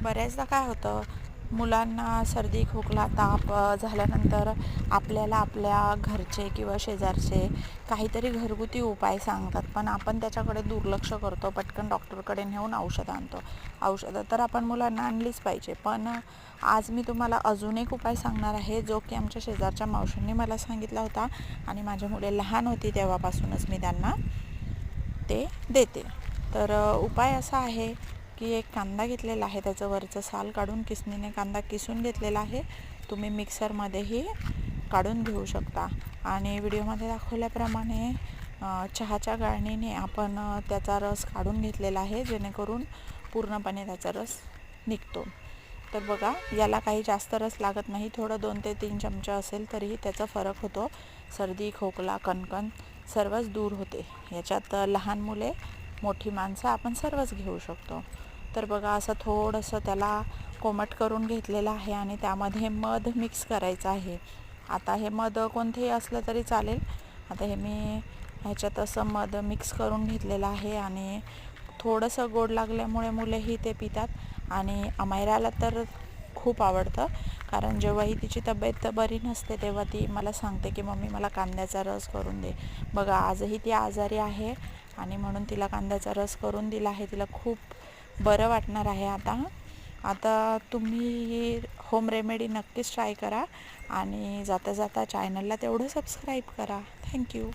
बऱ्याचदा काय होतं, मुलांना सर्दी खोकला ताप झाल्यानंतर आपल्याला आपल्या घरचे किंवा शेजारचे काहीतरी घरगुती उपाय सांगतात, पण आपण त्याच्याकडे दुर्लक्ष करतो. पटकन डॉक्टरकडे नेऊन औषधं आणतो. औषधं तर आपण मुलांना आणलीच पाहिजे, पण आज मी तुम्हाला अजून एक उपाय सांगणार आहे, जो की आमच्या शेजारच्या मावशींनी मला सांगितला होता आणि माझी मुले लहान होती तेव्हापासूनच मी त्यांना ते देते. तर उपाय असा आहे की एक कांदा घेतलेला आहे, त्याचं वरचं साल काढून किसणीने कांदा किसून घेतलेला आहे. तुम्ही मिक्सरमध्येही काढून घेऊ शकता आणि व्हिडिओमध्ये दाखवल्याप्रमाणे चहाच्या गाळणीने आपण त्याचा रस काढून घेतलेला आहे, जेणेकरून पूर्णपणे त्याचा रस निघतो. तर बघा, याला काही जास्त रस लागत नाही, थोडं 2 ते 3 चमचे असेल तरीही त्याचा फरक होतो. सर्दी खोकला कणकण सर्वच दूर होते. याच्यात लहान मुले मोठी माणसं आपण सर्वच घेऊ शकतो. तर बघा, असं थोडंसं त्याला कोमट करून घेतलेलं आहे आणि त्यामध्ये मध मिक्स करायचं आहे. आता हे मध कोणतेही असलं तरी चालेल. आता हे मी ह्याच्यात असं मध मिक्स करून घेतलेलं आहे आणि थोडंसं गोड लागल्यामुळे मुलेही ते पितात आणि अमायराला तर खूप आवडतं, कारण जेव्हाही तिची तब्येत बरी नसते तेव्हा ती मला सांगते की मम्मी मला कांद्याचा रस करून दे. बघा, आजही ती आजारी आहे आणि म्हणून तिला कांद्याचा रस करून दिला आहे. तिला खूप बरं वाटणार आहे आता. आता तुम्ही होम रेमेडी नक्कीच ट्राय करा आणि जाता जाता चॅनलला तेवढं सबस्क्राईब करा. थँक्यू.